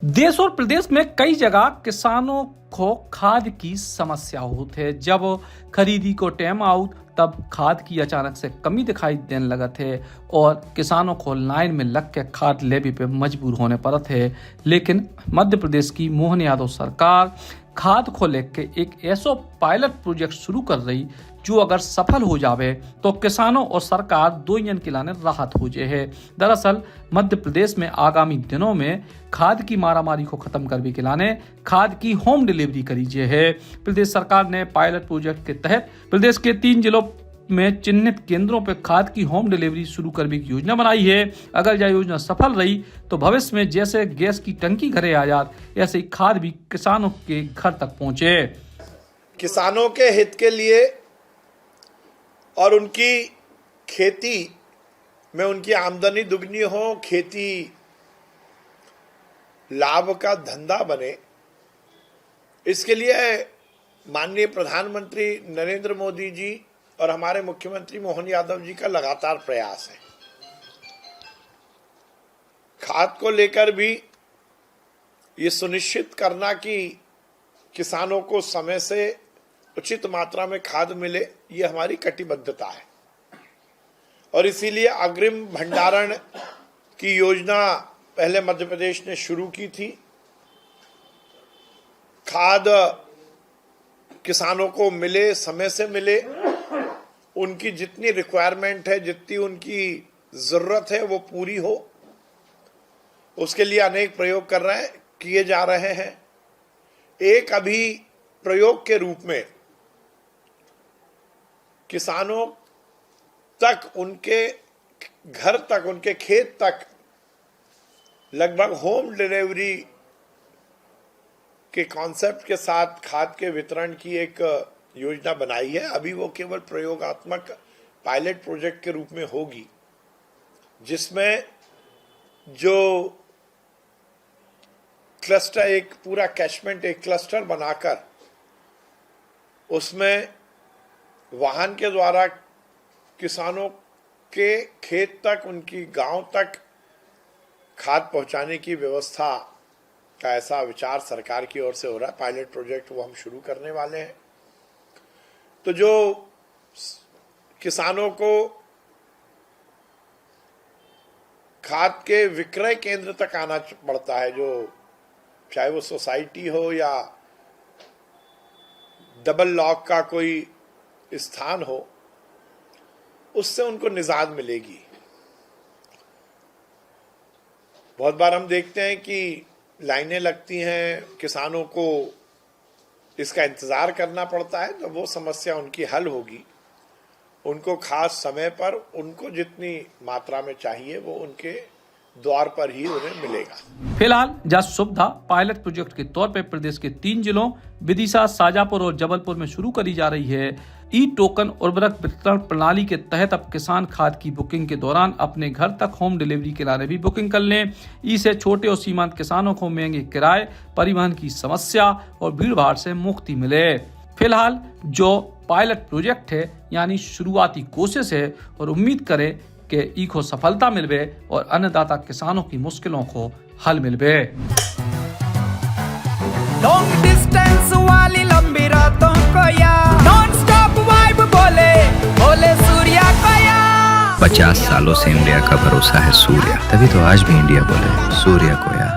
देश और प्रदेश में कई जगह किसानों को खाद की समस्या होती है। जब खरीदी को टाइम आउट तब खाद की अचानक से कमी दिखाई देने लगा थे और किसानों को लाइन में लग के खाद लेने पे मजबूर होने पड़ा थे। लेकिन मध्य प्रदेश की मोहन यादव सरकार खाद को लेकर एक ऐसा पायलट प्रोजेक्ट शुरू कर रही जो अगर सफल हो जावे तो किसानों और सरकार दो इंजन के लाने राहत हो जाए है। दरअसल मध्य प्रदेश में आगामी दिनों में खाद की मारामारी को खत्म करने के लाने खाद की होम डिलीवरी करी जाए है। प्रदेश सरकार ने पायलट प्रोजेक्ट के तहत प्रदेश के 3 जिलों में चिन्हित केंद्रों पर खाद की होम डिलीवरी शुरू करने की योजना बनाई है। अगर यह योजना सफल रही तो भविष्य में जैसे गैस की टंकी घरे आ जाए ऐसे ही खाद भी किसानों के घर तक पहुंचे। किसानों के हित के लिए और उनकी खेती में उनकी आमदनी दुगनी हो, खेती लाभ का धंधा बने, इसके लिए माननीय प्रधानमंत्री नरेंद्र मोदी जी और हमारे मुख्यमंत्री मोहन यादव जी का लगातार प्रयास है। खाद को लेकर भी ये सुनिश्चित करना कि किसानों को समय से उचित मात्रा में खाद मिले, ये हमारी कटिबद्धता है और इसीलिए अग्रिम भंडारण की योजना पहले मध्य प्रदेश ने शुरू की थी। खाद किसानों को मिले, समय से मिले, उनकी जितनी रिक्वायरमेंट है, जितनी उनकी जरूरत है वो पूरी हो, उसके लिए अनेक प्रयोग किए जा रहे हैं। एक अभी प्रयोग के रूप में किसानों तक, उनके घर तक, उनके खेत तक लगभग होम डिलीवरी के कॉन्सेप्ट के साथ खाद के वितरण की एक योजना बनाई है। अभी वो केवल प्रयोगात्मक पायलट प्रोजेक्ट के रूप में होगी, जिसमें जो क्लस्टर, एक पूरा कैचमेंट, एक क्लस्टर बनाकर उसमें वाहन के द्वारा किसानों के खेत तक, उनकी गांव तक खाद पहुंचाने की व्यवस्था का ऐसा विचार सरकार की ओर से हो रहा है। पायलट प्रोजेक्ट वो हम शुरू करने वाले हैं। तो जो किसानों को खाद के विक्रय केंद्र तक आना पड़ता है, जो चाहे वो सोसाइटी हो या डबल लॉक का कोई स्थान हो, उससे उनको निजात मिलेगी। बहुत बार हम देखते हैं कि लाइनें लगती हैं, किसानों को इसका इंतजार करना पड़ता है। तो वो समस्या उनकी हल होगी। उनको खास समय पर उनको जितनी मात्रा में चाहिए वो उनके द्वार पर ही उन्हें मिलेगा। फिलहाल यह सुविधा पायलट प्रोजेक्ट के तौर पर प्रदेश के 3 जिलों विदिशा, शाजापुर और जबलपुर में शुरू करी जा रही है। ई टोकन उर्वरक वितरण प्रणाली के तहत अब किसान खाद की बुकिंग के दौरान अपने घर तक होम डिलीवरी के लाने भी बुकिंग कर लें। इससे छोटे और सीमांत किसानों को महंगे किराए, परिवहन की समस्या और भीड़ भाड़ से मुक्ति मिले। फिलहाल जो पायलट प्रोजेक्ट है यानी शुरुआती कोशिश है और उम्मीद करें कि इको सफलता मिलवे और अन्नदाता किसानों की मुश्किलों को हल मिलवे। लॉन्ग डिस्टेंस वाली लंबी रातों को या नॉन स्टॉप वाइब बोले बोले सूर्या को या 50 सालों से इंडिया का भरोसा है सूर्या, तभी तो आज भी इंडिया बोले सूर्या को या।